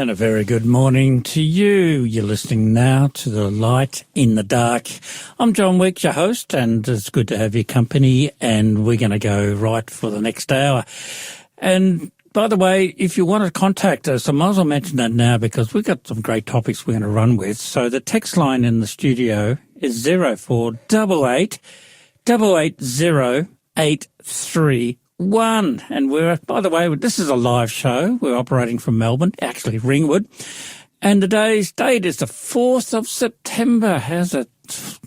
And a very good morning to you. You're listening now to The Light in the Dark. I'm John Weeks, your host, and it's good to have your company, and we're going to go right for the next hour. And by the way, if you want to contact us, I might as well mention that now because we've got some great topics we're going to run with. So the text line in the studio is 0488 880 831. And we're, by the way, this is a live show. We're operating from Melbourne, actually Ringwood. And today's date is the 4th of September. How's it?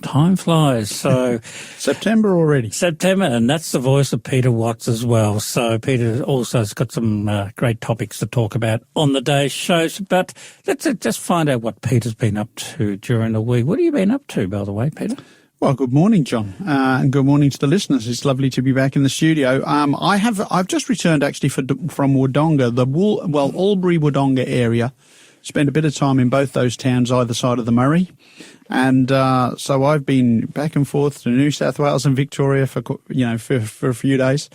Time flies. So September already. September, and that's the voice of Peter Watts as well. So Peter also has got some great topics to talk about on the day's shows. But let's just find out what Peter's been up to during the week. What have you been up to, by the way, Peter? Well, good morning, John, and good morning to the listeners. It's lovely to be back in the studio. I've just returned actually from Wodonga, Albury Wodonga area. Spent a bit of time in both those towns either side of the Murray. And so I've been back and forth to New South Wales and Victoria for a few days.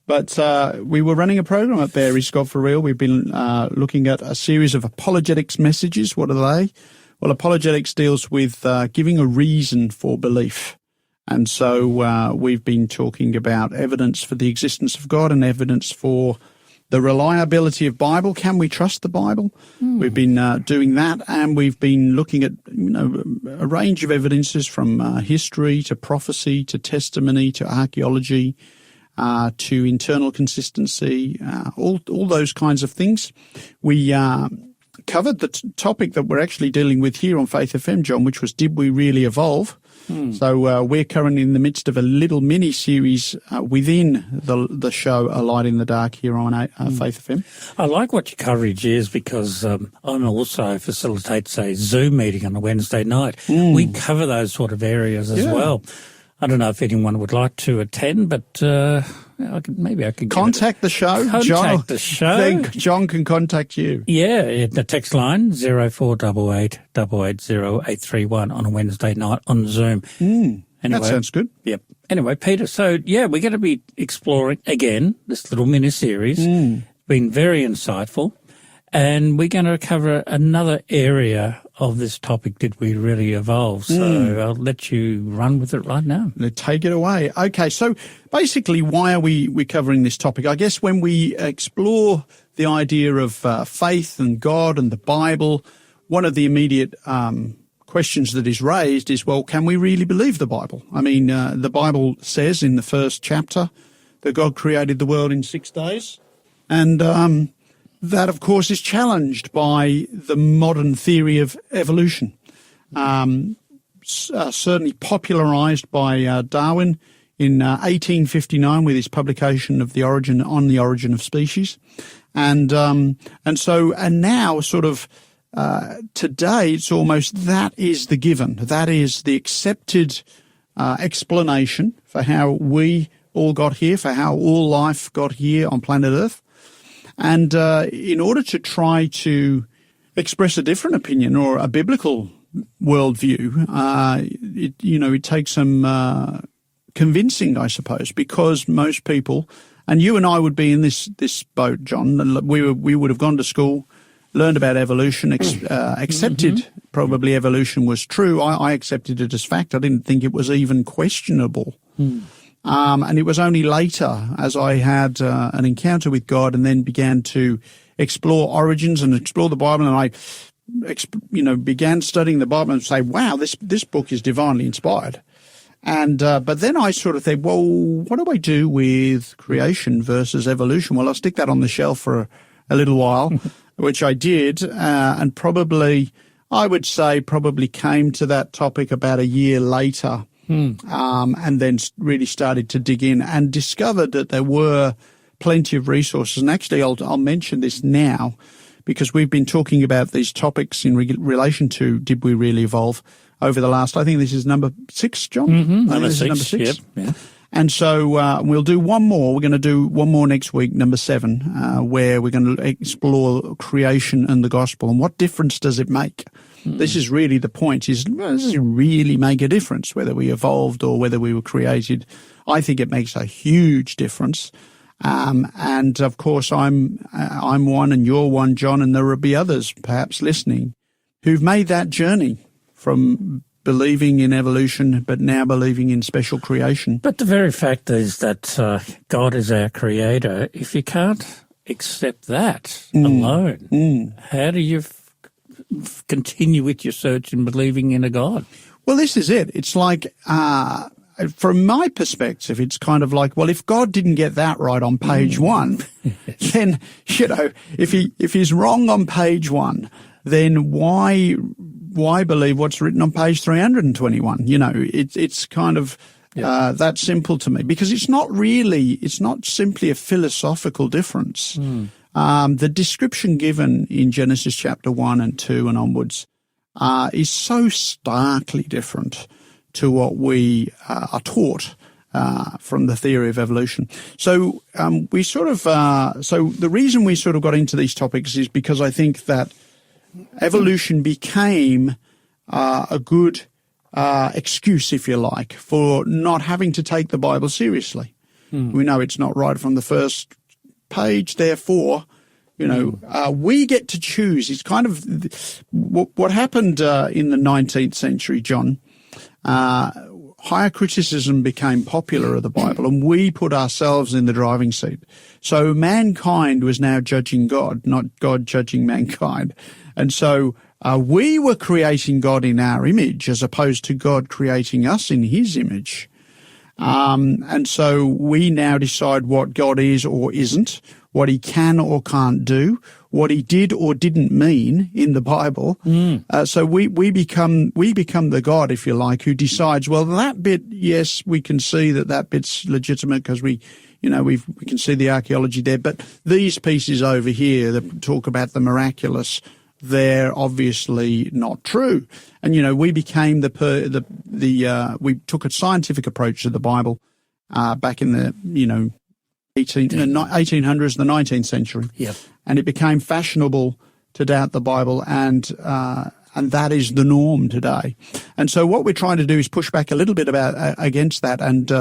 But we were running a program up there, Is God for Real? We've been looking at a series of apologetics messages. What are they? Well, apologetics deals with giving a reason for belief. And so we've been talking about evidence for the existence of God and evidence for the reliability of Bible. Can we trust the Bible? We've been doing that, and we've been looking at a range of evidences from history to prophecy to testimony to archaeology to internal consistency, all those kinds of things. We covered the topic that we're actually dealing with here on Faith FM, John, which was, did we really evolve? So we're currently in the midst of a little mini-series within the show A Light in the Dark here on Faith FM. I like what your coverage is because I also facilitate, say, Zoom meeting on a Wednesday night. We cover those sort of areas as well. I don't know if anyone would like to attend, but maybe I could contact the show. Contact the show. Then John can contact you. Yeah, the text line 0488 880 831 on a Wednesday night on Zoom. Anyway, that sounds good. Yep. Anyway, Peter, so we're going to be exploring again this little mini series. Been very insightful, and we're going to cover another area of this topic, did we really evolve? So I'll let you run with it right now. Take it away. Okay, so basically why are we covering this topic? I guess when we explore the idea of faith and God and the Bible, one of the immediate questions that is raised is, well, can we really believe the Bible? I mean, the Bible says in the first chapter that God created the world in 6 days, and that, of course, is challenged by the modern theory of evolution, certainly popularized by Darwin in 1859 with his publication of The Origin of Species. And now sort of today it's almost that is the given. That is the accepted explanation for how we all got here, for how all life got here on planet Earth. And in order to try to express a different opinion or a biblical worldview, it takes some convincing, I suppose, because most people, and you and I would be in this boat, John. We would have gone to school, learned about evolution, accepted probably evolution was true. I accepted it as fact. I didn't think it was even questionable. And it was only later, as I had an encounter with God and then began to explore origins and explore the Bible, and I, began studying the Bible and say, wow, this book is divinely inspired. And but then I sort of think, well, what do I do with creation versus evolution? Well, I'll stick that on the shelf for a little while, which I did, and probably came to that topic about a year later. And then really started to dig in and discovered that there were plenty of resources. And actually, I'll mention this now because we've been talking about these topics in relation to did we really evolve over the last, I think this is number 6, John? Number 6, yep. Yeah. And so we'll do one more. We're going to do one more next week, number 7, where we're going to explore creation and the gospel and what difference does it make? This is really the point, does it really make a difference whether we evolved or whether we were created? I think it makes a huge difference. And of course, I'm one and you're one, John, and there will be others perhaps listening who've made that journey from believing in evolution, but now believing in special creation. But the very fact is that God is our creator. If you can't accept that alone, how do you continue with your search and believing in a God? Well, this is it. It's like, from my perspective, it's kind of like, well, if God didn't get that right on page one, then, if he's wrong on page one, then why believe what's written on page 321? It's kind of that simple to me, because it's not simply a philosophical difference. The description given in Genesis chapter 1 and 2 and onwards is so starkly different to what we are taught from the theory of evolution. So so the reason we sort of got into these topics is because I think that evolution became a good excuse, if you like, for not having to take the Bible seriously. We know it's not right from the first page, therefore, we get to choose. It's kind of what happened in the 19th century, John. Higher criticism became popular of the Bible, and we put ourselves in the driving seat. So mankind was now judging God, not God judging mankind. And so we were creating God in our image as opposed to God creating us in his image. And so we now decide what God is or isn't, what he can or can't do, what he did or didn't mean in the Bible. So we become the God, if you like, who decides, well, that bit, yes, we can see that bit's legitimate because we can see the archaeology there, but these pieces over here that talk about the miraculous, they're obviously not true. And, we became we took a scientific approach to the Bible, back in the, 1800s, the 19th century. Yep. And it became fashionable to doubt the Bible, and that is the norm today. And so what we're trying to do is push back a little bit against that, and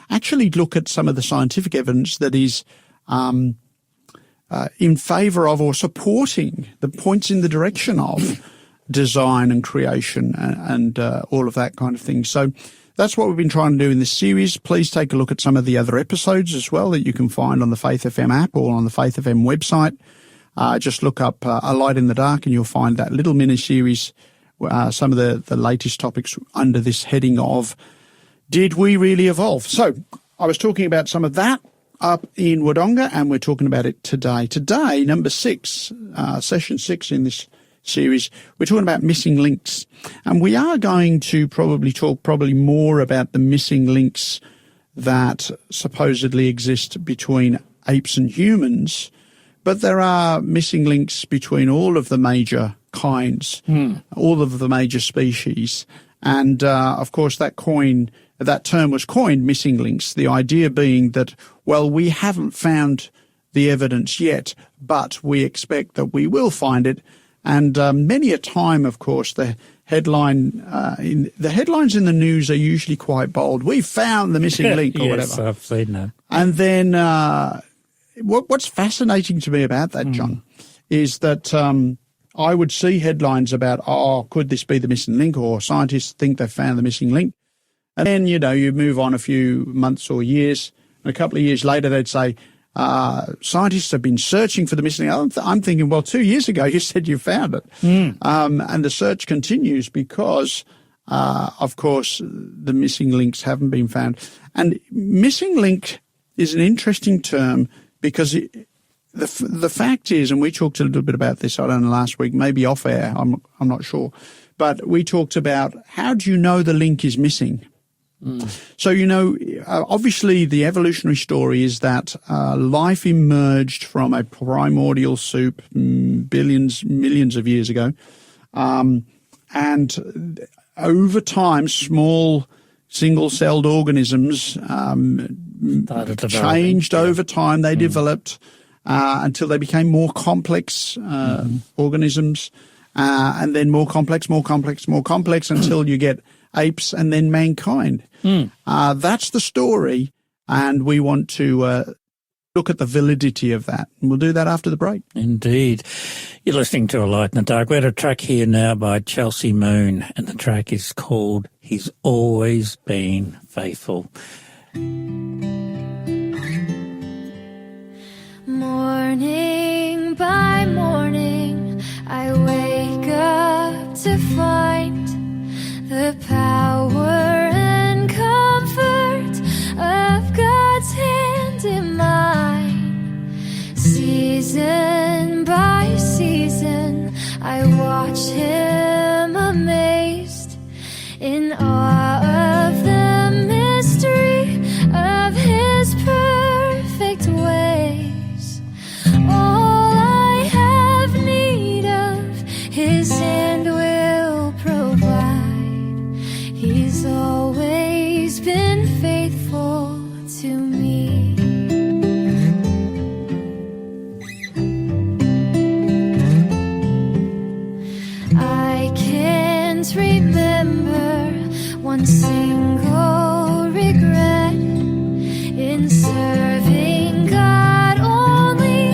actually look at some of the scientific evidence that is in favour of or supporting the points in the direction of design and creation and all of that kind of thing. So that's what we've been trying to do in this series. Please take a look at some of the other episodes as well that you can find on the Faith FM app or on the Faith FM website. Just look up A Light in the Dark and you'll find that little mini-series, some of the latest topics under this heading of Did We Really Evolve? So I was talking about some of that up in Wodonga, and we're talking about it today. Today, number 6, session 6 in this series, we're talking about missing links. And we are going to talk more about the missing links that supposedly exist between apes and humans, but there are missing links between all of the major kinds, all of the major species. And, of course, that term was coined, missing links, the idea being that, well, we haven't found the evidence yet, but we expect that we will find it. And many a time, of course, the headlines in the news are usually quite bold. We found the missing link or whatever. Yes, I've seen that. And then what's fascinating to me about that, John, is that I would see headlines about, could this be the missing link, or scientists think they've found the missing link. And then, you move on a few months or years, and a couple of years later they'd say, scientists have been searching for the missing link. I'm thinking, well, 2 years ago you said you found it. And the search continues because, of course, the missing links haven't been found. And missing link is an interesting term because the fact is, and we talked a little bit about this, I don't know, last week, maybe off air, I'm not sure, but we talked about how do you know the link is missing? So, obviously the evolutionary story is that life emerged from a primordial soup millions of years ago. And over time, small single-celled organisms changed over time. They developed until they became more complex organisms, and then more complex until you get apes and then mankind. That's the story, and we want to look at the validity of that. And we'll do that after the break. Indeed. You're listening to A Light in the Dark. We're at a track here now by Chelsea Moon, and the track is called He's Always Been Faithful. Morning by morning, I wake up to find the power and comfort of God's hand in mine. Season by season, I watch Him amazed in awe of the mystery of His perfect ways. All I have need of, His hand will provide. He's always been faithful to me. I can't remember one single regret in serving God only,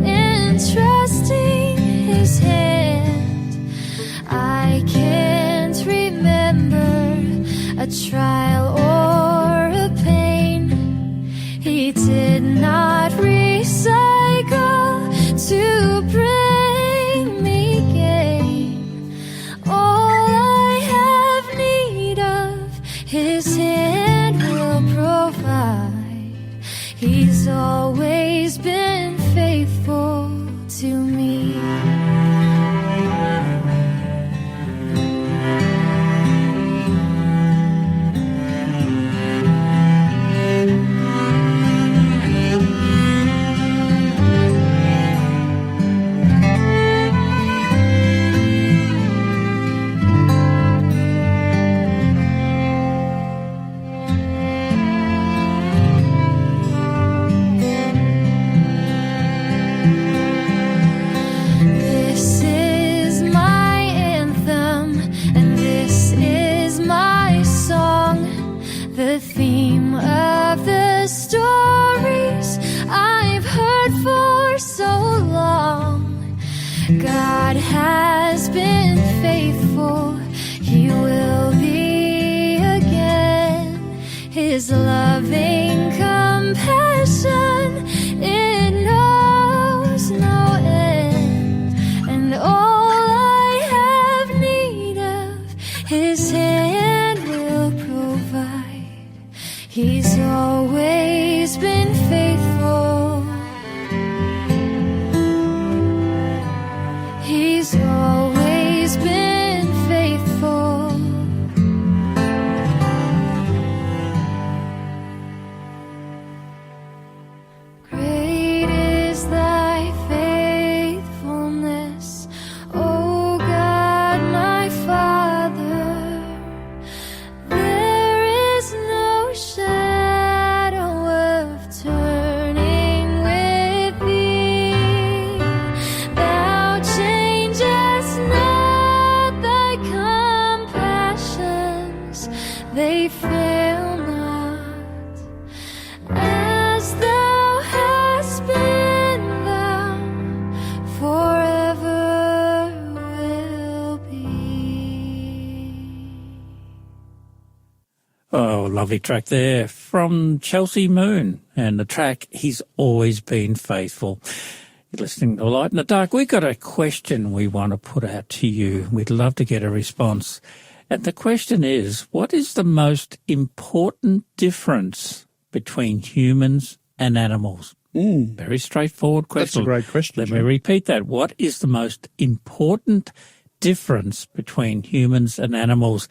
in trusting His hand. I can't remember a trial or a pain He did not recycle to bring me gain. All I have need of, His hand will provide. He's always been faithful to me. This is my anthem, and this is my song, the theme of the stories I've heard for so long. God has been faithful, He will be again. His loving compassion, it knows no end. And all I have need of, His hand will provide. He's always been faithful. He's always been faithful. Great is thy faithfulness, O God my Father. There is no shadow of turning with thee. Thou changest not, thy compassions, they fail not. As thou hast been, thou forever will be. Oh, lovely track there from Chelsea Moon, and the track He's Always Been Faithful. You're listening to Light in the Dark. We've got a question we want to put out to you. We'd love to get a response. And the question is, what is the most important difference between humans and animals? Very straightforward question. That's a great question, Let me John. repeat that. What is the most important difference between humans and animals?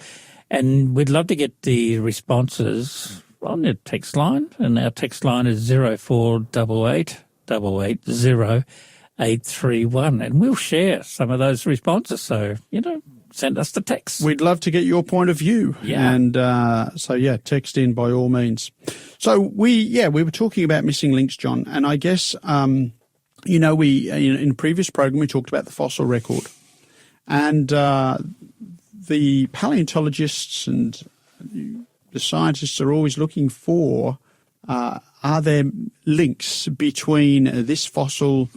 And we'd love to get the responses on the text line. And our text line is 0488 880 831. And we'll share some of those responses. So, send us the text. We'd love to get your point of view. Yeah. And text in by all means. So we were talking about missing links, John. And I guess, in the previous program, we talked about the fossil record. And the paleontologists and the scientists are always looking for are there links between this fossil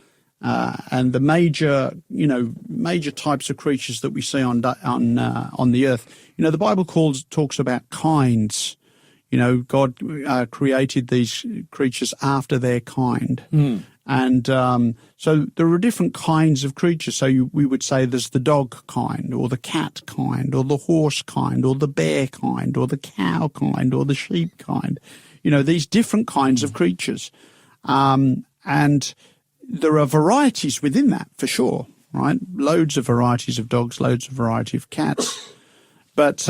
and the major types of creatures that we see on the earth? You know, the Bible talks about kinds. You know, God created these creatures after their kind. And so there are different kinds of creatures. So we would say there's the dog kind, or the cat kind, or the horse kind, or the bear kind, or the cow kind, or the sheep kind. You know, these different kinds of creatures. And there are varieties within that, for sure, right? Loads of varieties of dogs, loads of variety of cats. But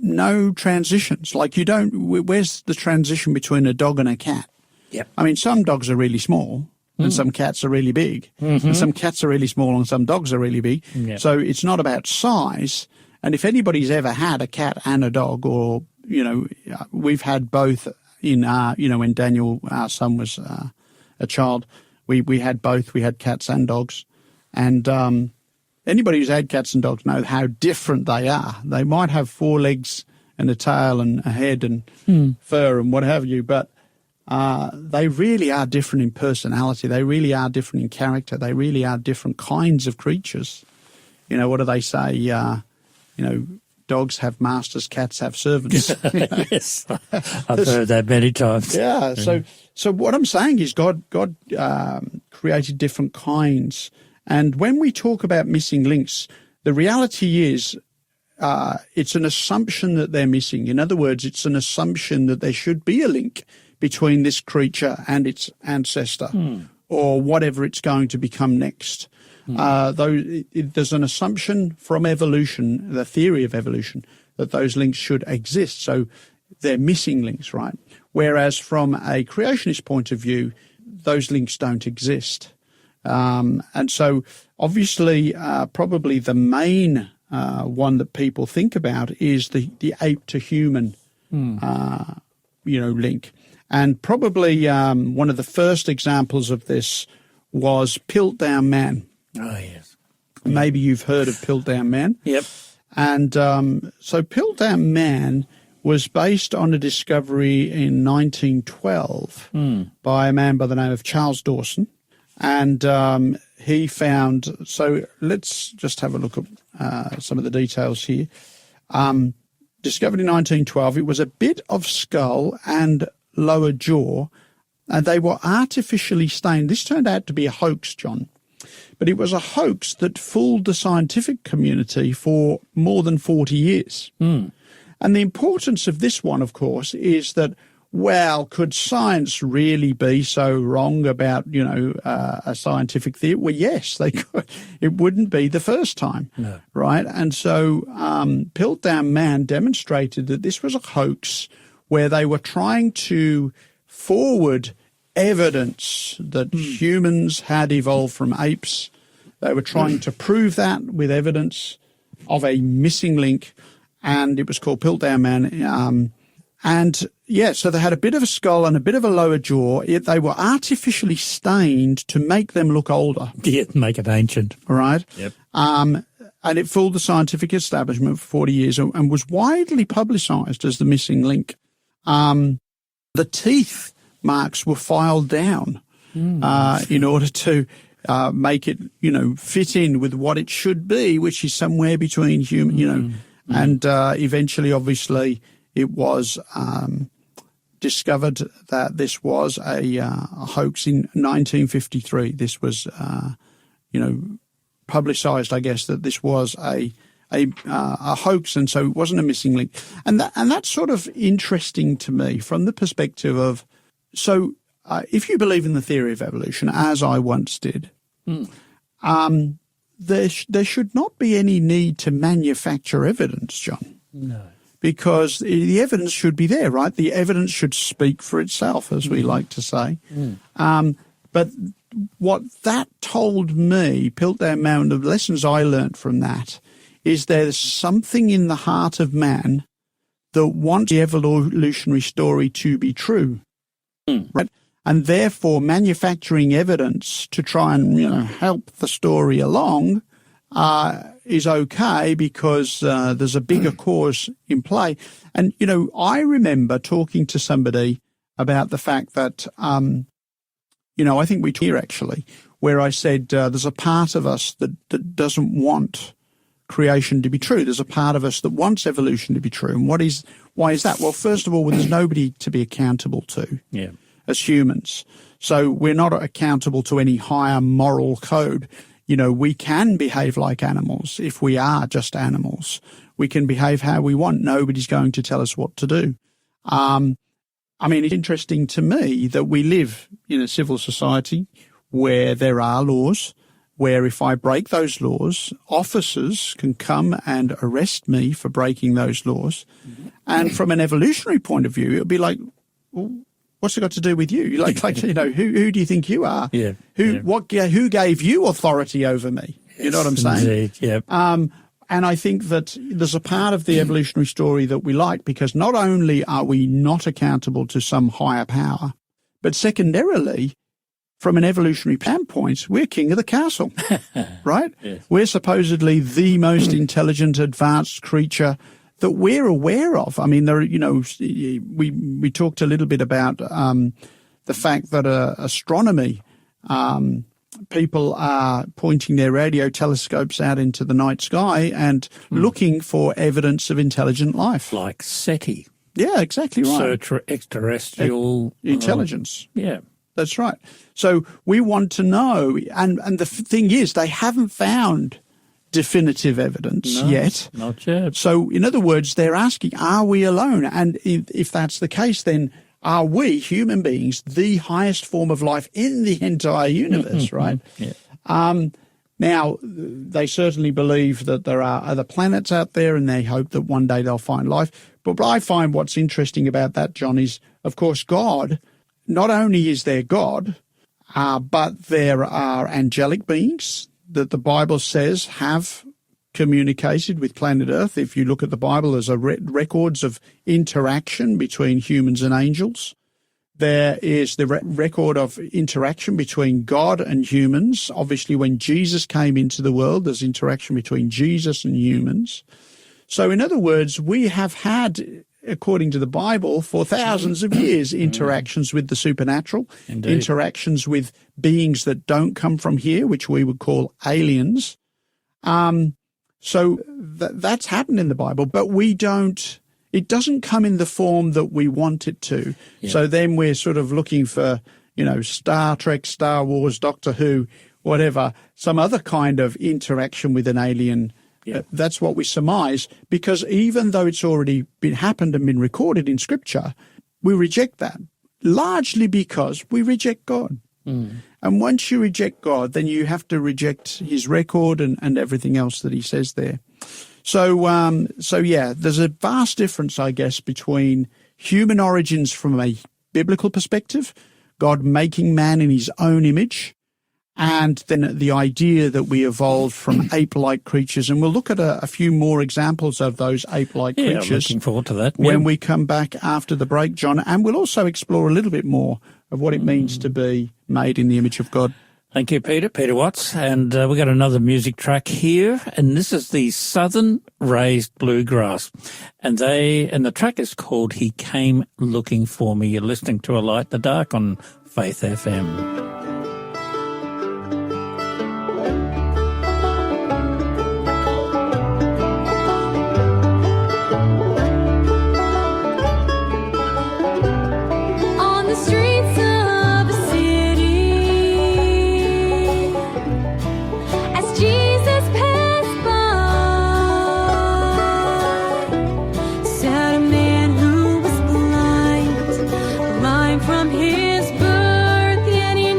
no transitions. Like where's the transition between a dog and a cat? Yep. I mean, some dogs are really small and some cats are really big. And some cats are really small and some dogs are really big. Yep. So it's not about size. And if anybody's ever had a cat and a dog, or, you know, we've had both in when Daniel, our son, was a child, we had both. We had cats and dogs. And anybody who's had cats and dogs know how different they are. They might have 4 legs and a tail and a head and fur and what have you, but they really are different in personality. They really are different in character. They really are different kinds of creatures. You know, what do they say? Dogs have masters, cats have servants. Yes, I've heard that many times. Yeah. So what I'm saying is God created different kinds. And when we talk about missing links, the reality is it's an assumption that they're missing. In other words, it's an assumption that there should be a link between this creature and its ancestor or whatever it's going to become next. There's an assumption from evolution, the theory of evolution, that those links should exist. So they're missing links, right? Whereas from a creationist point of view, those links don't exist. And so obviously probably the main one that people think about is the ape to human, link. And probably one of the first examples of this was Piltdown Man. Oh, yes. Maybe you've heard of Piltdown Man. Yep. And so Piltdown Man was based on a discovery in 1912 by a man by the name of Charles Dawson. And he found, so let's just have a look at some of the details here. Discovered in 1912, it was a bit of skull and lower jaw, and they were artificially stained. This turned out to be a hoax, John, but it was a hoax that fooled the scientific community for more than 40 years. And the importance of this one, of course, is that, well, could science really be so wrong about, a scientific theory? Well, yes, they could. It wouldn't be the first time, no. Right? And so Piltdown Man demonstrated that this was a hoax where they were trying to forward evidence that humans had evolved from apes. They were trying to prove that with evidence of a missing link, and it was called Piltdown Man. So they had a bit of a skull and a bit of a lower jaw. They were artificially stained to make them look older. Yeah, make it ancient. All right? Yep. And it fooled the scientific establishment for 40 years and was widely publicised as the missing link. The teeth marks were filed down in order to make it, fit in with what it should be, which is somewhere between human, and eventually, obviously, it was discovered that this was a hoax in 1953. This was, publicised, I guess, that this was a hoax, and so it wasn't a missing link. And that's sort of interesting to me from the perspective of, if you believe in the theory of evolution, as I once did, there should not be any need to manufacture evidence, John. No. Because the evidence should be there, right? The evidence should speak for itself, as we like to say. But what that told me, Piltdown Man, the lessons I learnt from that, is there's something in the heart of man that wants the evolutionary story to be true, right? And therefore manufacturing evidence to try and, help the story along is okay because there's a bigger cause in play. And, I remember talking to somebody about the fact that, I think we here actually, where I said there's a part of us that doesn't want creation to be true. There's a part of us that wants evolution to be true. And why is that? Well, first of all, there's nobody to be accountable to as humans. So we're not accountable to any higher moral code. We can behave like animals if we are just animals. We can behave how we want. Nobody's going to tell us what to do. It's interesting to me that we live in a civil society where there are laws, where if I break those laws, officers can come and arrest me for breaking those laws. And from an evolutionary point of view, it would be like, well, what's it got to do with you? Who do you think you are? Yeah. Who gave you authority over me? You know what I'm saying? Indeed, yeah. And I think that there's a part of the evolutionary story that we like, because not only are we not accountable to some higher power, but secondarily, from an evolutionary standpoint, we're king of the castle, right? Yes. We're supposedly the most intelligent, advanced creature that we're aware of. I mean, we talked a little bit about the fact that astronomy, people are pointing their radio telescopes out into the night sky and looking for evidence of intelligent life. Like SETI. Yeah, exactly right. Search for extraterrestrial intelligence. Yeah. That's right. So we want to know, and the thing is, they haven't found definitive evidence yet. Not yet. So in other words, they're asking, are we alone? And if that's the case, then are we, human beings, the highest form of life in the entire universe, right? Yeah. Now, they certainly believe that there are other planets out there, and they hope that one day they'll find life. But I find what's interesting about that, John, is, of course, God. Not only is there God, but there are angelic beings that the Bible says have communicated with planet Earth. If you look at the Bible, there's records of interaction between humans and angels. There is the record of interaction between God and humans. Obviously, when Jesus came into the world, there's interaction between Jesus and humans. So in other words, we have had, according to the Bible, for thousands of years, interactions with the supernatural, Indeed. interactions with beings that don't come from here, which we would call aliens. So that's happened in the Bible, but it doesn't come in the form that we want it to. Yeah. So then we're sort of looking for, Star Trek, Star Wars, Doctor Who, whatever, some other kind of interaction with an alien. Yeah. That's what we surmise, because even though it's already happened and been recorded in Scripture, we reject that, largely because we reject God. And once you reject God, then you have to reject his record and everything else that he says there. So yeah, there's a vast difference, I guess, between human origins from a biblical perspective, God making man in his own image, and then the idea that we evolved from ape-like creatures. And we'll look at a few more examples of those ape-like creatures. Looking forward to that. When we come back after the break, John. And we'll also explore a little bit more of what it means to be made in the image of God. Thank you, Peter Watts. And we got another music track here, and this is the Southern Raised Bluegrass. And the track is called He Came Looking For Me. You're listening to A Light in the Dark on Faith FM. From his birth, and he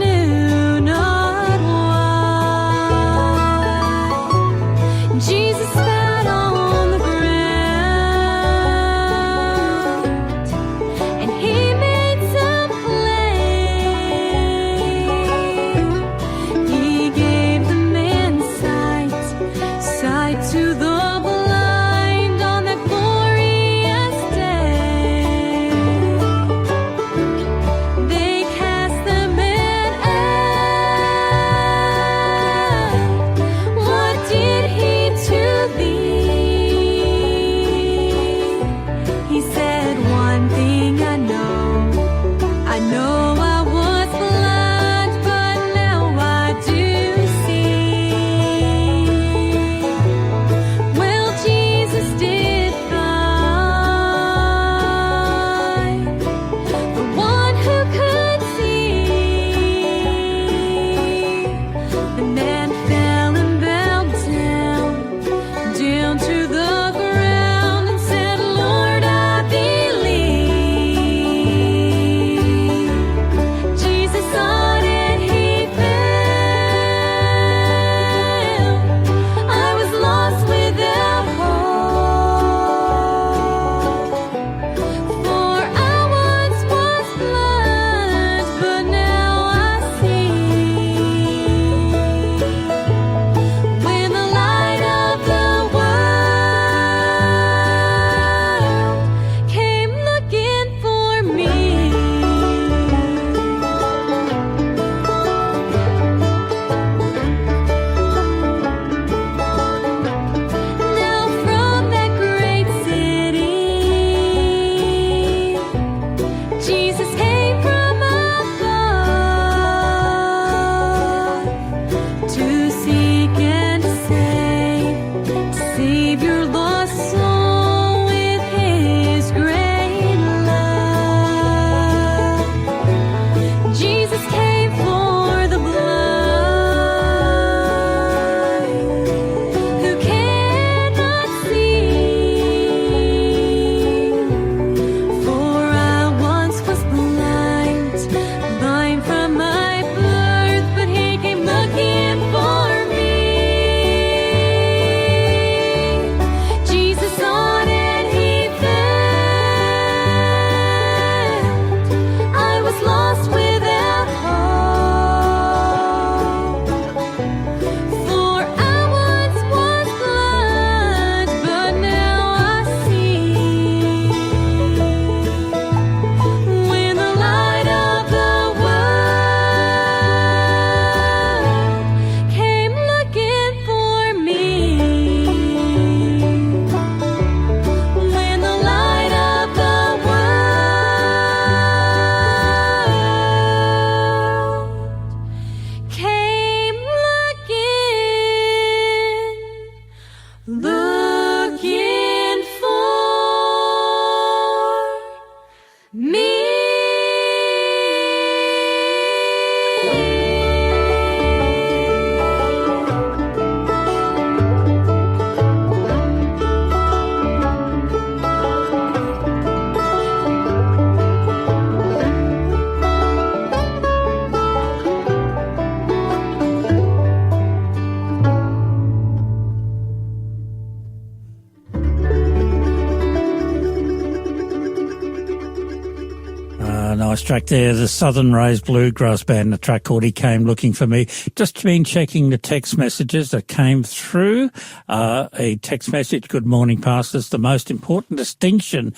Nice track there, the Southern Rays Bluegrass Band, a track called He Came Looking for Me. Just been checking the text messages that came through. A text message, good morning, pastors. The most important distinction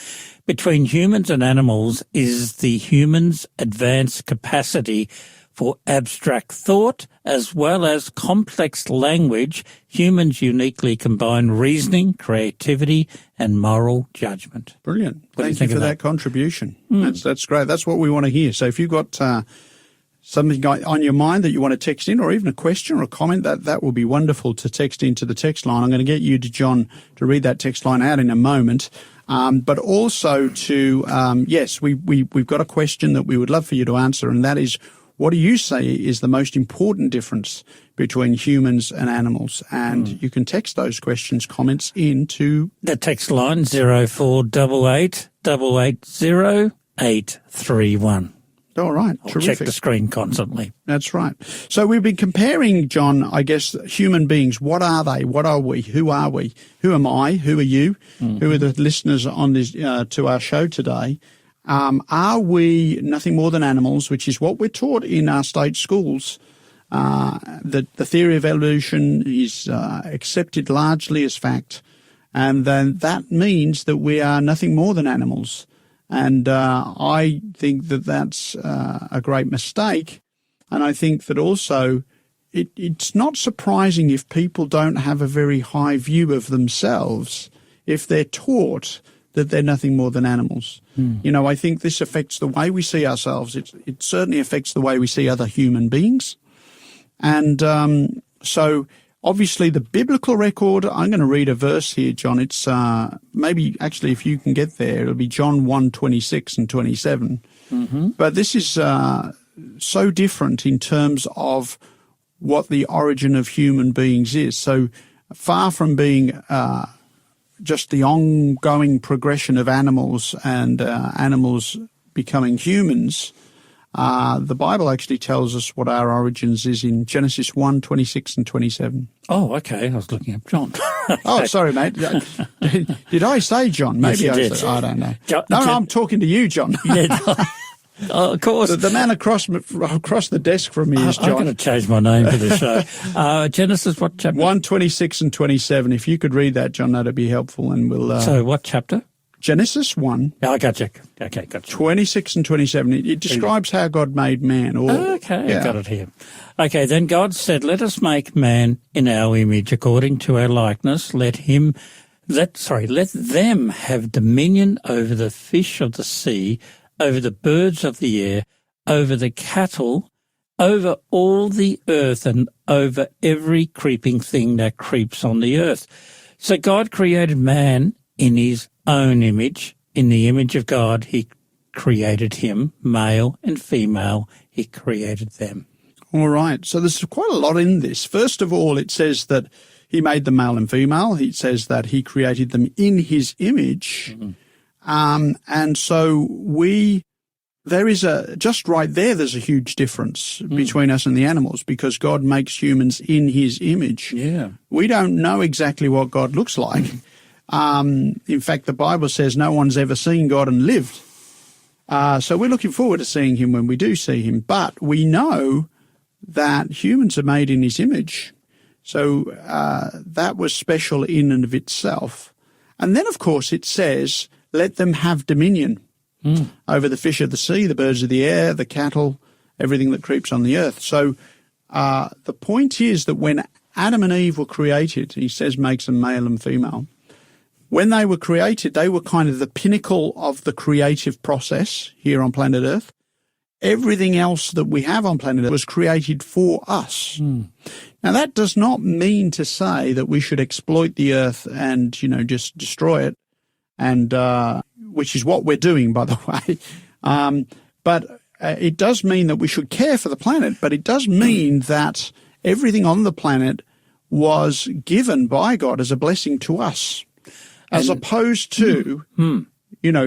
between humans and animals is the human's advanced capacity for abstract thought as well as complex language. Humans uniquely combine reasoning, creativity, and moral judgment. Brilliant. What do you Thank you think for of that that? contribution. That's great. That's what we want to hear. So if you've got something on your mind that you want to text in, or even a question or a comment, that will be wonderful to text into the text line. I'm going to get you to John to read that text line out in a moment. But also to, yes, we've got a question that we would love for you to answer, and that is, what do you say is the most important difference between humans and animals? And you can text those questions, comments into The text line 0488 880 831. all right. I'll Terrific. check the screen constantly. That's right. So we've been comparing, John, I guess, human beings. What are they? What are we? Who are we? Who am I? Who are you? Who are the listeners on this to our show today? Are we nothing more than animals, which is what we're taught in our state schools? That the theory of evolution is accepted largely as fact, and then that means that we are nothing more than animals. And I think that that's a great mistake. And I think that also it's not surprising if people don't have a very high view of themselves if they're taught that they're nothing more than animals. You know, I think this affects the way we see ourselves. It certainly affects the way we see other human beings. And so obviously the biblical record, I'm going to read a verse here, John. It's maybe actually if you can get there, it'll be John 1:26 and 27. But this is so different in terms of what the origin of human beings is. So far from being just the ongoing progression of animals and animals becoming humans, the Bible actually tells us what our origins is in Genesis 1:26 and 27. Oh, okay. I was looking at John. Oh, sorry, mate. Did I say John? Maybe Yes, you I did. said. I don't know. Jo- No, Jo- I'm talking to you, John. Yeah. Oh, of course. The man across the desk from me is I'm going John. to change my name for the show. Genesis, what chapter? 1:26 and 27. If you could read that, John, that'd be helpful. And we'll So what chapter? Genesis 1. Oh, I got you. Okay, got you. 26 and 27. It describes how God made man. Okay, got it here. Okay, then God said, let us make man in our image according to our likeness. Let them have dominion over the fish of the sea, over the birds of the air, over the cattle, over all the earth, and over every creeping thing that creeps on the earth. So God created man in his own image. In the image of God, he created him, male and female, he created them. All right. So there's quite a lot in this. First of all, it says that he made them male and female. He says that he created them in his image. And so just right there, there's a huge difference between us and the animals, because God makes humans in his image. Yeah. We don't know exactly what God looks like. In fact, the Bible says no one's ever seen God and lived. So we're looking forward to seeing him when we do see him. But we know that humans are made in his image. So that was special in and of itself. And then, of course, it says, let them have dominion over the fish of the sea, the birds of the air, the cattle, everything that creeps on the earth. So the point is that when Adam and Eve were created, he says makes them male and female. When they were created, they were kind of the pinnacle of the creative process here on planet Earth. Everything else that we have on planet Earth was created for us. Now, that does not mean to say that we should exploit the Earth and, just destroy it, and which is what we're doing, by the way. But it does mean that we should care for the planet, but it does mean that everything on the planet was given by God as a blessing to us. As opposed to,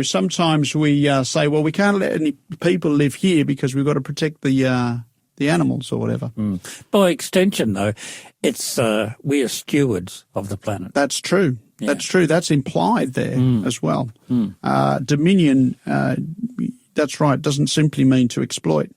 sometimes we say, well, we can't let any people live here because we've got to protect the animals or whatever. By extension, though, it's we are stewards of the planet. That's true. Yeah. That's true. That's implied there as well. Dominion That's right. Doesn't simply mean to exploit.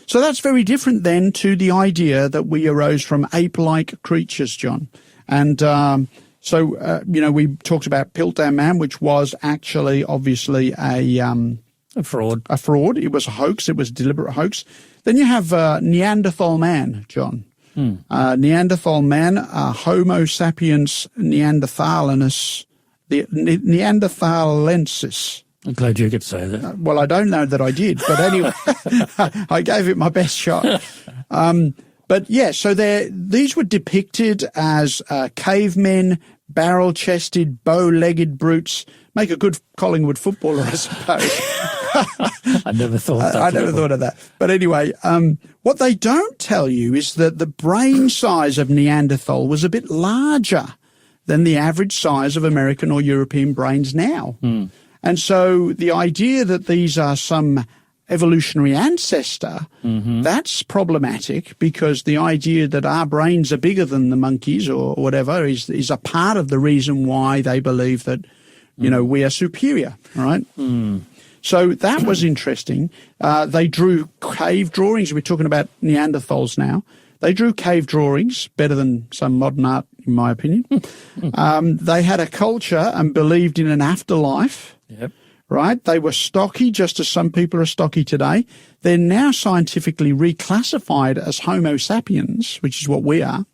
So that's very different then to the idea that we arose from ape-like creatures, John. And we talked about Piltdown Man, which was actually obviously a fraud. A fraud. It was a hoax. It was a deliberate hoax. Then you have Neanderthal Man, John. Neanderthal Man, Homo sapiens neanderthalensis, the Neanderthalensis. I'm glad you could say that. Well, I don't know that I did, but anyway, I gave it my best shot. But yeah, so these were depicted as cavemen, barrel-chested, bow-legged brutes. Make a good Collingwood footballer, I suppose. I never thought that. I never thought of that. But anyway, what they don't tell you is that the brain size of Neanderthal was a bit larger than the average size of American or European brains now. And so the idea that these are some evolutionary ancestor, that's problematic, because the idea that our brains are bigger than the monkeys or whatever is a part of the reason why they believe that, we are superior, right? So that was interesting. They drew cave drawings. We're talking about Neanderthals now. They drew cave drawings, better than some modern art, in my opinion. They had a culture and believed in an afterlife. Yep. Right? They were stocky, just as some people are stocky today. They're now scientifically reclassified as Homo sapiens, which is what we are,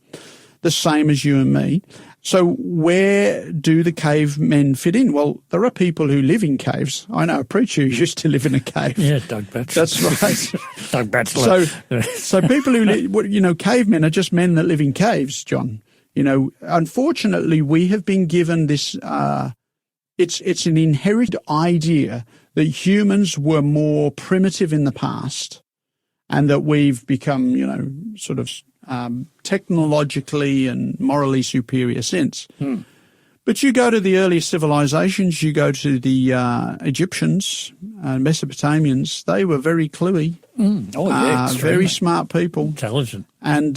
the same as you and me. So where do the cavemen fit in? Well, there are people who live in caves. I know a preacher who used to live in a cave. Yeah, Doug Batchelor. That's right. Doug Batchelor. So people who cavemen are just men that live in caves, John. Unfortunately, we have been given this, it's an inherited idea that humans were more primitive in the past and that we've become, technologically and morally superior since. But you go to the earliest civilizations, you go to the Egyptians and Mesopotamians, they were very cluey. Very smart people. Intelligent. And,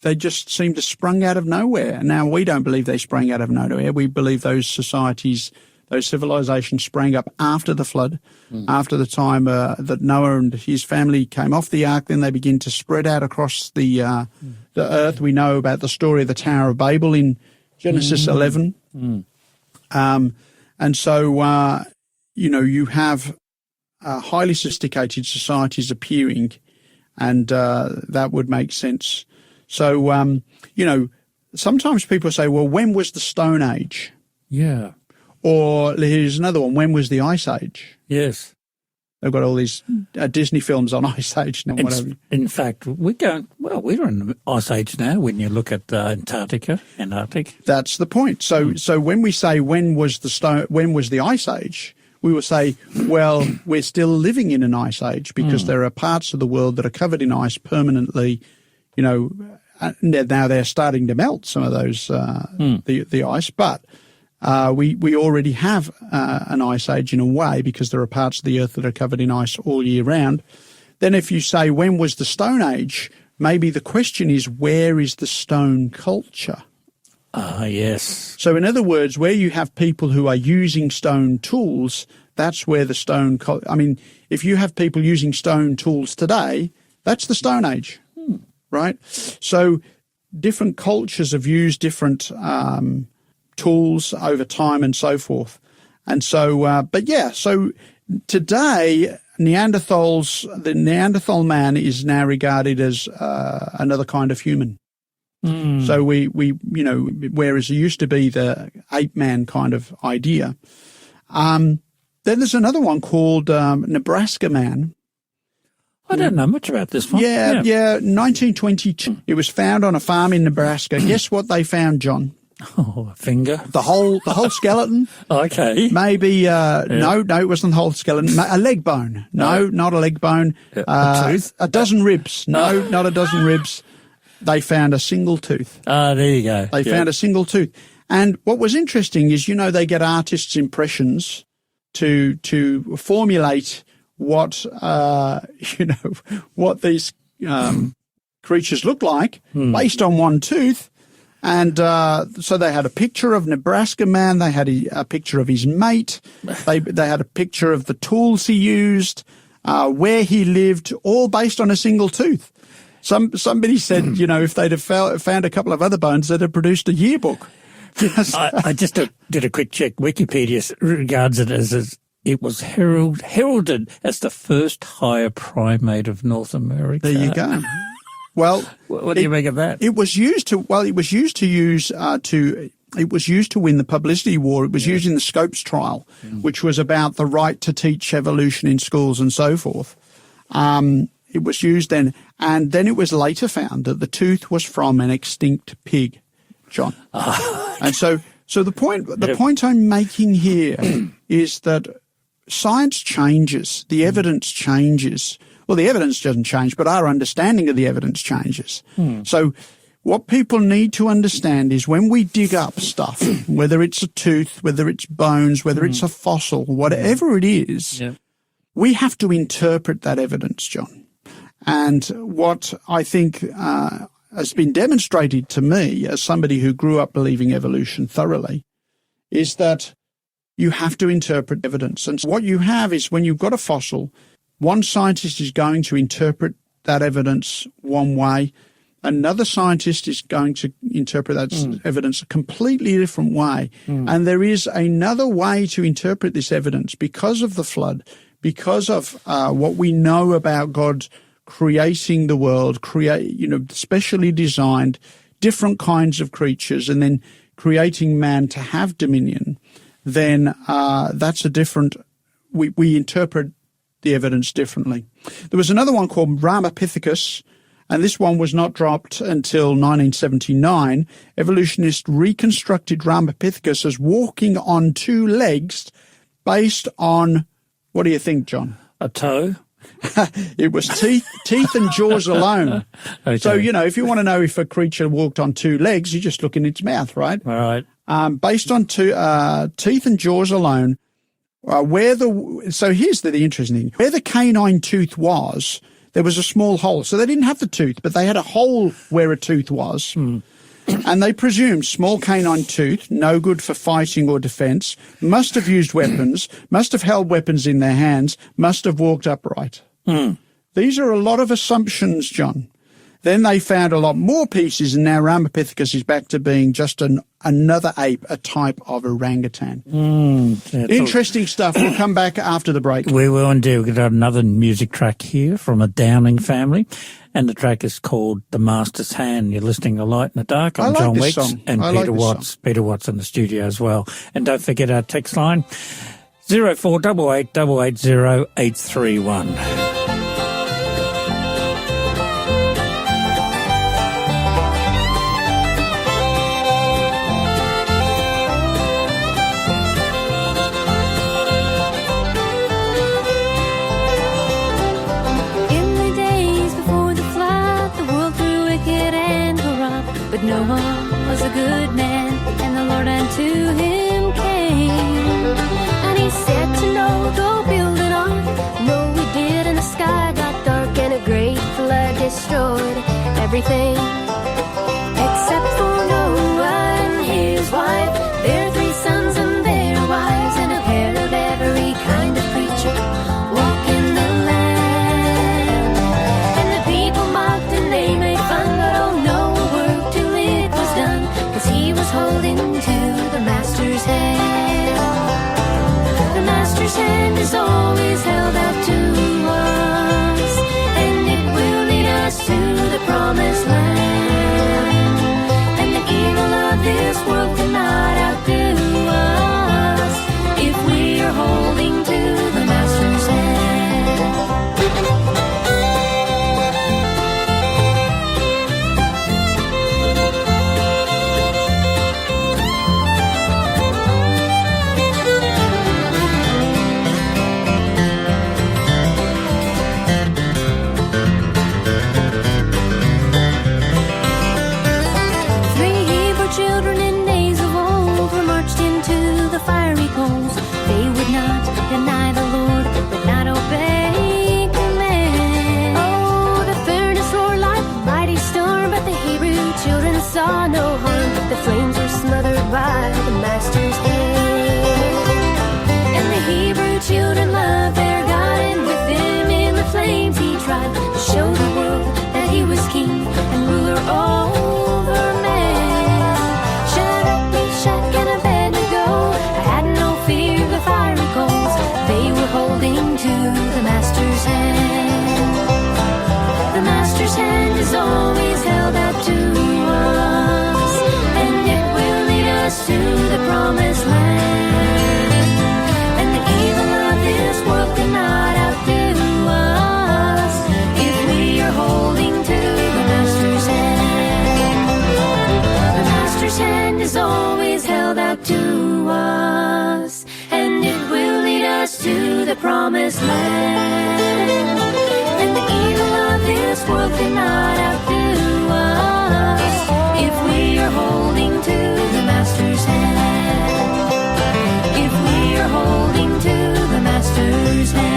they just seem to sprung out of nowhere. Now, we don't believe they sprang out of nowhere. We believe those societies, those civilizations sprang up after the flood, after the time that Noah and his family came off the ark. Then they begin to spread out across the earth. We know about the story of the Tower of Babel in Genesis 11. And so, you have highly sophisticated societies appearing, and that would make sense. So, sometimes people say, well, when was the Stone Age? Yeah. Or here's another one, when was the Ice Age? Yes. They've got all these Disney films on Ice Age now. In fact, we're in the Ice Age now when you look at Antarctica. That's the point. So when we say when was the Ice Age, we will say, well, we're still living in an ice age because there are parts of the world that are covered in ice permanently. Now they're starting to melt some of those the ice, but we already have an ice age in a way because there are parts of the earth that are covered in ice all year round. Then if you say when was the Stone Age, maybe the question is where is the stone culture? Yes. So in other words, where you have people who are using stone tools, that's where the stone if you have people using stone tools today, that's the Stone Age. Right? So different cultures have used different tools over time and so forth. And so, so today, the Neanderthal man is now regarded as another kind of human. So we whereas it used to be the ape man kind of idea. Then there's another one called Nebraska man. I don't know much about this one. Yeah, 1922. It was found on a farm in Nebraska. Guess what they found, John? Oh, a finger. The whole skeleton. Okay. Maybe, no, it wasn't the whole skeleton. A leg bone. No, not a leg bone. A tooth? A dozen ribs. No, not a dozen ribs. They found a single tooth. There you go. They found a single tooth. And what was interesting is, they get artists' impressions to formulate what what these creatures look like based on one tooth. And so they had a picture of Nebraska man. They had a picture of his mate. They had a picture of the tools he used, where he lived, all based on a single tooth. Somebody said, you know, if they'd have found a couple of other bones, they'd have produced a yearbook. I just did a quick check. Wikipedia regards it as it was heralded as the first higher primate of North America. There you go. Well, what do you make of that? It was used to win the publicity war. It was used in the Scopes trial, which was about the right to teach evolution in schools and so forth. It was used then, and then it was later found that the tooth was from an extinct pig, John. And so the point I'm making here is that science changes, the evidence changes. Well, the evidence doesn't change, but our understanding of the evidence changes. So what people need to understand is when we dig up stuff, whether it's a tooth, whether it's bones, whether it's a fossil, whatever it is, we have to interpret that evidence, John. And what I think has been demonstrated to me as somebody who grew up believing evolution thoroughly is that you have to interpret evidence. And what you have is when you've got a fossil, one scientist is going to interpret that evidence one way. Another scientist is going to interpret that evidence a completely different way. And there is another way to interpret this evidence because of the flood, because of what we know about God creating the world, specially designed different kinds of creatures and then creating man to have dominion. Then that's a different, we interpret the evidence differently. There was another one called Ramapithecus, and this one was not dropped until 1979. Evolutionists reconstructed Ramapithecus as walking on two legs based on, what do you think, John? A toe? It was teeth and jaws alone. Okay. So, if you want to know if a creature walked on two legs, you just look in its mouth, right? All right. Based on teeth and jaws alone, so here's the interesting thing. Where the canine tooth was, there was a small hole. So they didn't have the tooth, but they had a hole where a tooth was. And they presumed small canine tooth, no good for fighting or defense, must have used weapons, must have held weapons in their hands, must have walked upright. These are a lot of assumptions, John. Then they found a lot more pieces, and now Ramapithecus is back to being just another ape, a type of orangutan. Interesting stuff. We'll come back after the break. We will indeed. We've got another music track here from a Downing family, and the track is called The Master's Hand. You're listening to Light in the Dark. I'm John Weeks and Peter Watts. Peter Watts in the studio as well. And don't forget our text line, 0488 880 831. But Noah was a good man, and the Lord unto him came. And he said to Noah, go build an ark. No, we did, and the sky got dark, and a great flood destroyed everything. Except for Noah and his wife, their 3 sons and their wives, and a pair of every kind of creature walk in the land. And the people mocked and they made fun, but oh no, he was holding to the Master's hand. The Master's hand is always held out to us, and it will lead us to the promised land. And the evil of this world cannot outdo us if we are holding to the Master's hand. Children in days of old were marched into the fiery coals. They would not deny the Lord, would not obey command. Oh, the furnace roared like a mighty storm, but the Hebrew children saw no harm. by the master's hand. And the Hebrew children loved their God, and with him in the flames he tried to show the world that he was king and ruler over man. Shadrach, Meshach, and Abednego had no fear of the fiery coals. They were holding to the master's hand. The master's hand is always held out to us, and it will lead us to the promised land. And the evil of this world cannot outdo us if we are holding to the master's hand. The master's hand is always held out to us, and it will lead us to the promised land. And the evil of this world cannot outdo us if we are holding to the master's hand. If we are holding to the master's hand.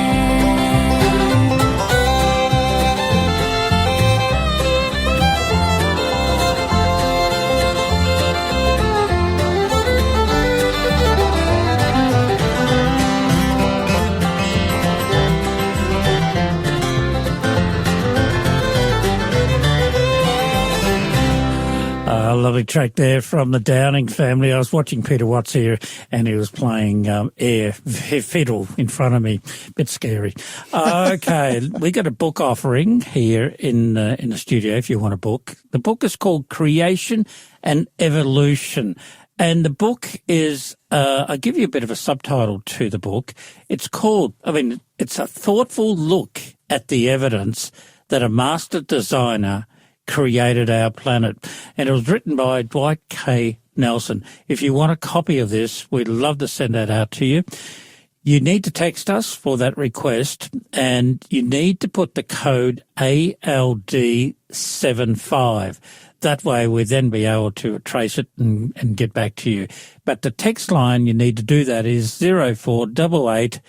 A lovely track there from the Downing family. I was watching Peter Watts here, and he was playing air fiddle in front of me. Bit scary. Okay, we got a book offering here in the studio. If you want a book, the book is called Creation and Evolution, and the book is. I'll give you a bit of a subtitle to the book. It's called. It's a thoughtful look at the evidence that a master designer created our planet. And it was written by Dwight K. Nelson. If you want a copy of this, we'd love to send that out to you. You need to text us for that request, and you need to put the code ALD75. That way we'll then be able to trace it and get back to you. But the text line you need to do that is 0488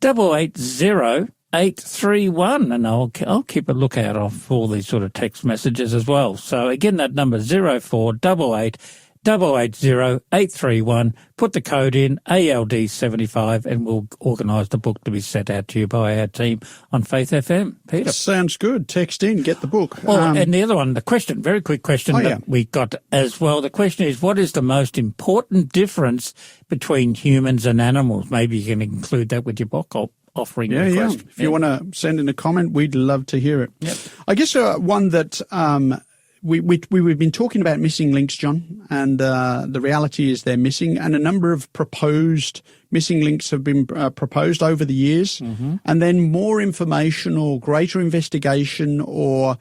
880 831, and I'll keep a lookout for all these sort of text messages as well. So again, that number 0488 880 831. Put the code in ALD75, and we'll organise the book to be sent out to you by our team on Faith FM. Peter, Sounds good. Text in, get the book. Well, and the other one, the question, very quick question that we got as well. The question is, what is the most important difference between humans and animals? Maybe you can include that with your book offering request. If you want to send in a comment, we'd love to hear it. Yep. I guess one that we've been talking about missing links, John, and the reality is they're missing, and a number of proposed missing links have been proposed over the years, and then more information or greater investigation or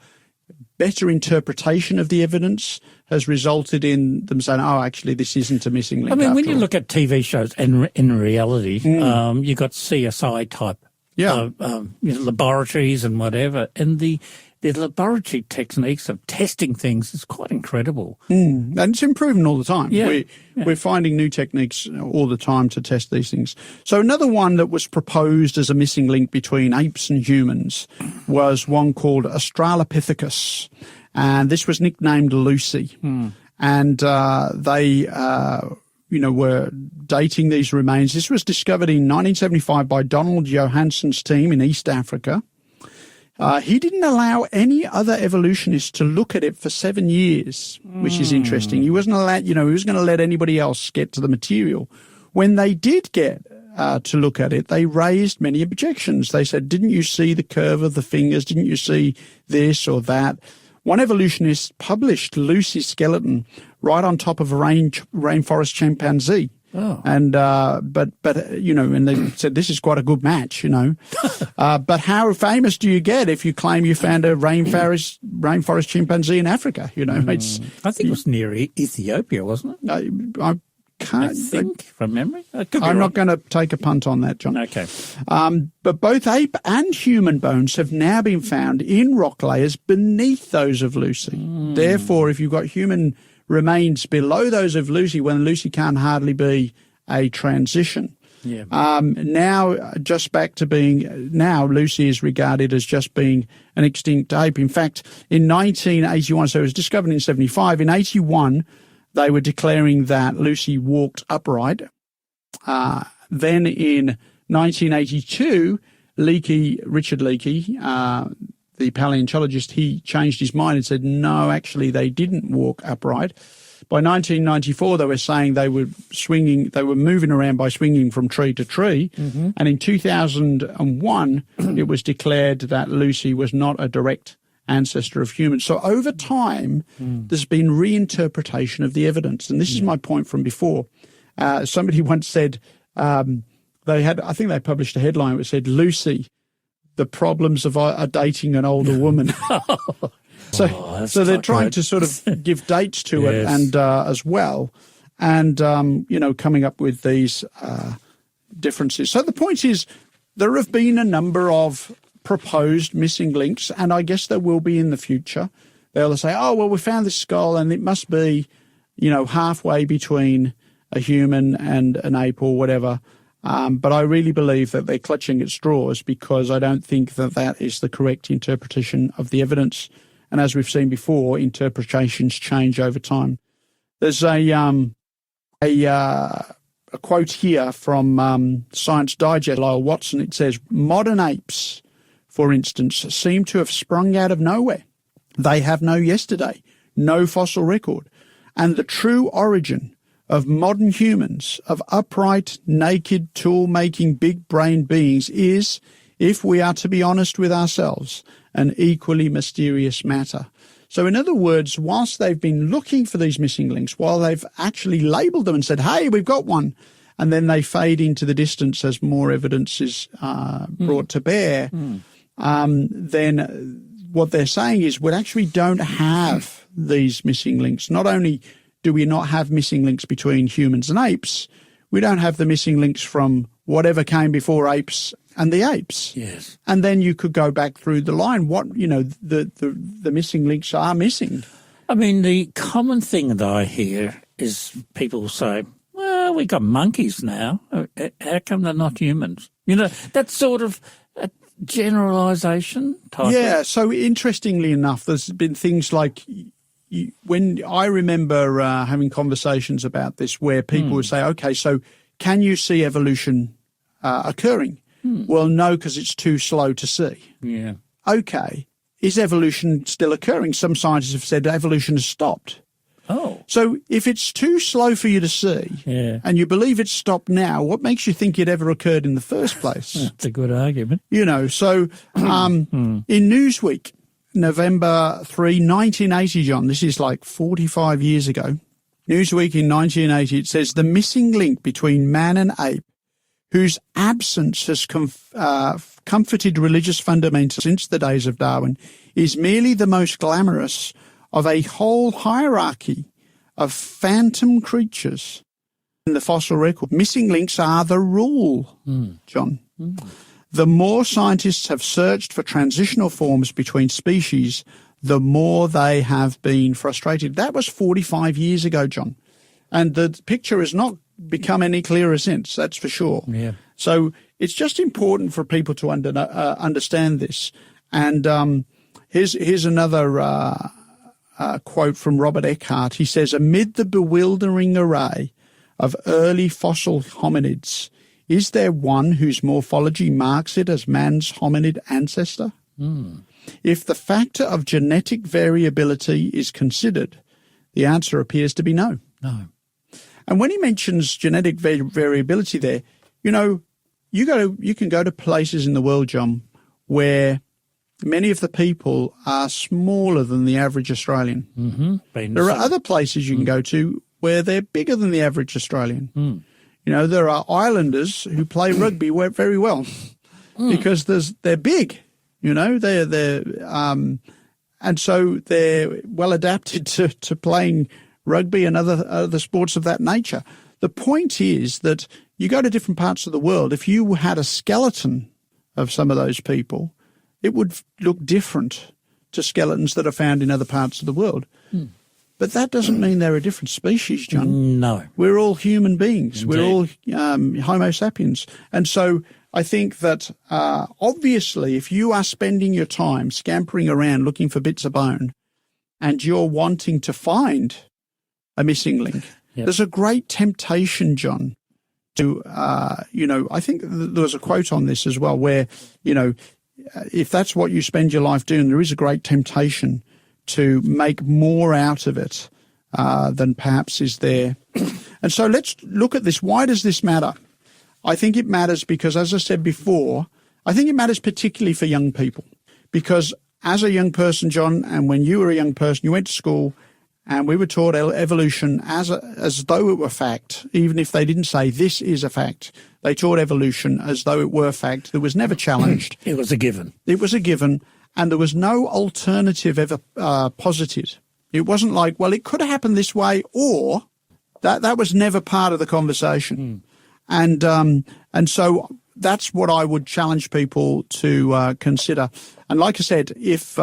better interpretation of the evidence has resulted in them saying, oh, actually, this isn't a missing link. When you look at TV shows, and in reality, you've got CSI type laboratories and whatever, and the laboratory techniques of testing things is quite incredible. And it's improving all the time. We're finding new techniques all the time to test these things. So another one that was proposed as a missing link between apes and humans was one called Australopithecus. And this was nicknamed Lucy. And they were dating these remains. This was discovered in 1975 by Donald Johansson's team in East Africa. He didn't allow any other evolutionists to look at it for 7 years, which is interesting. He wasn't allowed, he was going to let anybody else get to the material. When they did get to look at it, they raised many objections. They said, didn't you see the curve of the fingers? Didn't you see this or that? One evolutionist published Lucy's skeleton right on top of a rainforest chimpanzee. Oh. And, and they said, this is quite a good match, but how famous do you get if you claim you found a rainforest chimpanzee in Africa? I think it was near Ethiopia, wasn't it? I can't think from memory. I'm not going to take a punt on that, John. Okay. But both ape and human bones have now been found in rock layers beneath those of Lucy. Therefore, if you've got human remains below those of Lucy, when Lucy can't hardly be a transition. Yeah. Now Lucy is regarded as just being an extinct ape. In fact, in 1981, so it was discovered in 75, in 81, they were declaring that Lucy walked upright. Then in 1982, Richard Leakey, the paleontologist, he changed his mind and said, no, actually, they didn't walk upright. By 1994, they were saying they were moving around by swinging from tree to tree. Mm-hmm. And in 2001, it was declared that Lucy was not a direct ancestor of humans. So over time, there's been reinterpretation of the evidence. And this is my point from before. Somebody once said, I think they published a headline which said, Lucy, the problems of dating an older woman. So they're trying to sort of give dates to it and as well, and coming up with these differences. So the point is, there have been a number of proposed missing links, and I guess there will be in the future. They'll say, "Oh, well, we found this skull, and it must be, halfway between a human and an ape or whatever." But I really believe that they're clutching at straws, because I don't think that is the correct interpretation of the evidence. And as we've seen before, interpretations change over time. There's a quote here from Science Digest, Lyle Watson. It says, modern apes, for instance, seem to have sprung out of nowhere. They have no yesterday, no fossil record. And the true origin of modern humans, of upright, naked, tool-making, big-brained beings is, if we are to be honest with ourselves, an equally mysterious matter. So in other words, whilst they've been looking for these missing links, while they've actually labelled them and said, hey, we've got one, and then they fade into the distance as more evidence is brought to bear, then what they're saying is we actually don't have these missing links. Not only do we not have missing links between humans and apes, we don't have the missing links from whatever came before apes and the apes. Yes. And then you could go back through the line. The missing links are missing. I mean, the common thing that I hear is people say, well, we got monkeys now. How come they're not humans? That's sort of a generalisation type. Yeah, so interestingly enough, there's been things like, when I remember having conversations about this where people would say, okay, so can you see evolution occurring? Well, no, because it's too slow to see. Yeah. Okay, is evolution still occurring? Some scientists have said evolution has stopped. Oh. So if it's too slow for you to see, and you believe it's stopped now, what makes you think it ever occurred in the first place? That's a good argument. So in Newsweek, November 3, 1980, John, this is like 45 years ago, Newsweek in 1980, it says, the missing link between man and ape, whose absence has comforted religious fundamentalists since the days of Darwin, is merely the most glamorous of a whole hierarchy of phantom creatures in the fossil record. Missing links are the rule, John. The more scientists have searched for transitional forms between species, the more they have been frustrated. That was 45 years ago, John. And the picture has not become any clearer since, that's for sure. Yeah. So it's just important for people to understand this. And here's another quote from Robert Eckhart. He says, amid the bewildering array of early fossil hominids, is there one whose morphology marks it as man's hominid ancestor? If the factor of genetic variability is considered, the answer appears to be no. No. And when he mentions genetic variability there, you can go to places in the world, John, where many of the people are smaller than the average Australian. Mm-hmm. There are other places you can go to where they're bigger than the average Australian. There are islanders who play rugby very well because they're big. And so they're well adapted to playing rugby and other sports of that nature. The point is that you go to different parts of the world. If you had a skeleton of some of those people, it would look different to skeletons that are found in other parts of the world. But that doesn't mean they're a different species, John. No. We're all human beings. Indeed. We're all Homo sapiens. And so I think that obviously if you are spending your time scampering around looking for bits of bone and you're wanting to find a missing link. Yep. There's a great temptation, John, to, I think there was a quote on this as well where, if that's what you spend your life doing, there is a great temptation to make more out of it than perhaps is there. And so let's look at this. Why does this matter? I think it matters because, as I said before, I think it matters particularly for young people. Because as a young person, John, and when you were a young person, you went to school and we were taught evolution as though it were fact, even if they didn't say this is a fact. They taught evolution as though it were fact. That was never challenged. It was a given. It was a given, and there was no alternative ever posited. It wasn't like, well, it could have happened this way, or that was never part of the conversation. And so that's what I would challenge people to consider. And like I said, if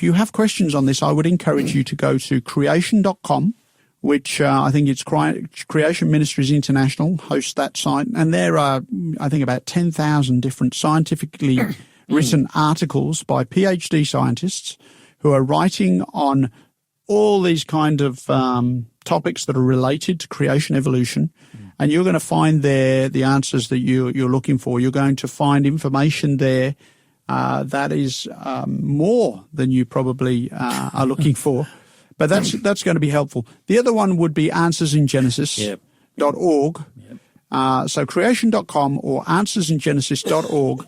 you have questions on this, I would encourage you to go to creation.com, which I think it's Creation Ministries International hosts that site. And there are, I think, about 10,000 different scientifically written articles by PhD scientists who are writing on all these kind of topics that are related to creation evolution. And you're going to find there the answers that you're looking for. You're going to find information there that is more than you probably are looking for. But that's going to be helpful. The other one would be answersingenesis.org. So creation.com or answersingenesis.org.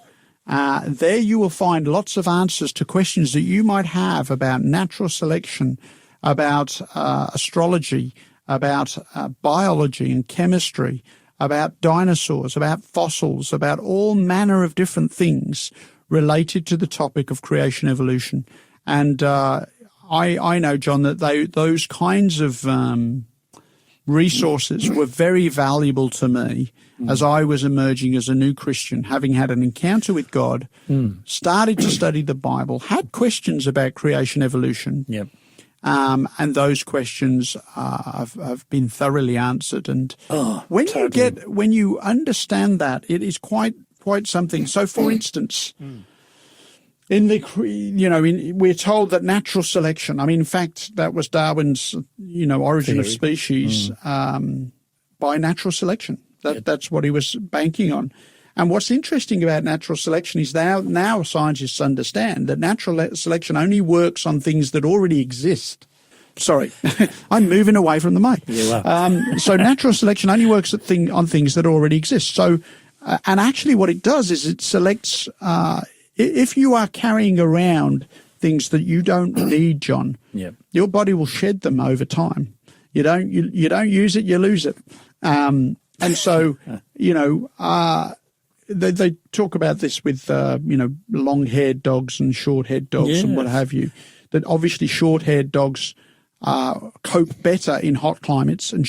There you will find lots of answers to questions that you might have about natural selection, about astrology, about biology and chemistry, about dinosaurs, about fossils, about all manner of different things related to the topic of creation evolution. And I know, John, that those kinds of resources were very valuable to me as I was emerging as a new Christian, having had an encounter with God, started to study the Bible, had questions about creation evolution. Yep. And those questions have been thoroughly answered. And when you understand that, it is quite something. So, for instance, we're told that natural selection. I mean, in fact, that was Darwin's, origin of species by natural selection. That's what he was banking on. And what's interesting about natural selection is now scientists understand that natural selection only works on things that already exist. Sorry, I'm moving away from the mic. You are. So natural selection only works on things that already exist. So, and actually what it does is it selects, if you are carrying around things that you don't need, John, your body will shed them over time. You don't use it, you lose it. And so, They talk about this with, long-haired dogs and short-haired dogs and what have you, that obviously short-haired dogs cope better in hot climates and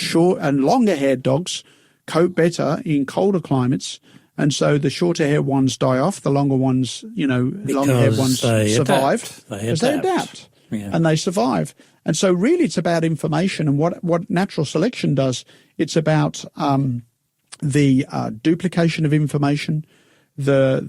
longer-haired dogs cope better in colder climates. And so the shorter-haired ones die off, the longer ones, longer-haired ones survive. They adapt. Yeah. And they survive. And so really it's about information and what natural selection does. It's about the duplication of information, the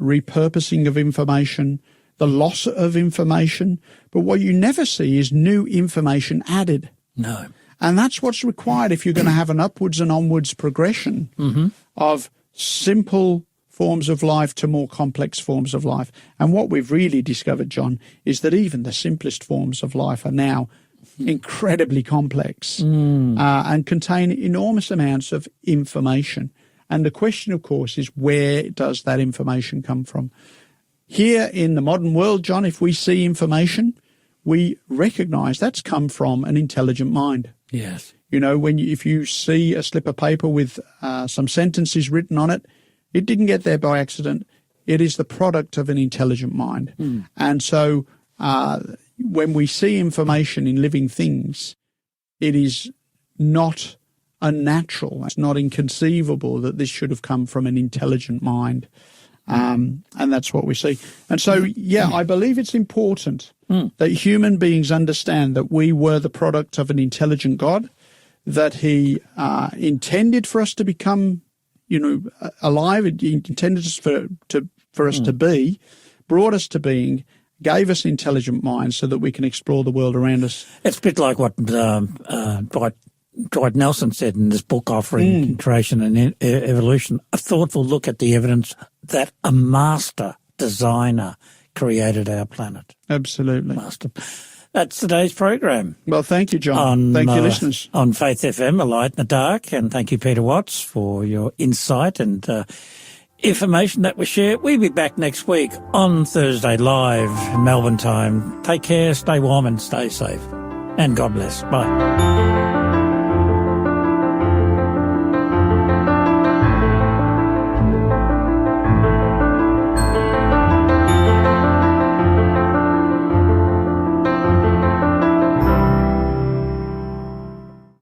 repurposing of information, the loss of information. But what you never see is new information added. No. And that's what's required if you're going to have an upwards and onwards progression of simple forms of life to more complex forms of life. And what we've really discovered, John, is that even the simplest forms of life are now incredibly complex and contain enormous amounts of information. And the question, of course, is where does that information come from? Here in the modern world, John, if we see information, we recognize that's come from an intelligent mind. Yes. If you see a slip of paper with some sentences written on it, it didn't get there by accident. It is the product of an intelligent mind. And so when we see information in living things, it is not unnatural. It's not inconceivable that this should have come from an intelligent mind. And that's what we see. And so, I believe it's important that human beings understand that we were the product of an intelligent God, that he intended for us to become, alive. He intended us for us to be, brought us to being, gave us intelligent minds so that we can explore the world around us. It's a bit like what Dwight Nelson said in this book, Offering Creation and Evolution, a thoughtful look at the evidence that a master designer created our planet. Absolutely. Master. That's today's program. Well, thank you, John. Thank you, listeners. On Faith FM, A Light in the Dark, and thank you, Peter Watts, for your insight and information that we share. We'll be back next week on Thursday live, Melbourne time. Take care, stay warm and stay safe. And God bless. Bye.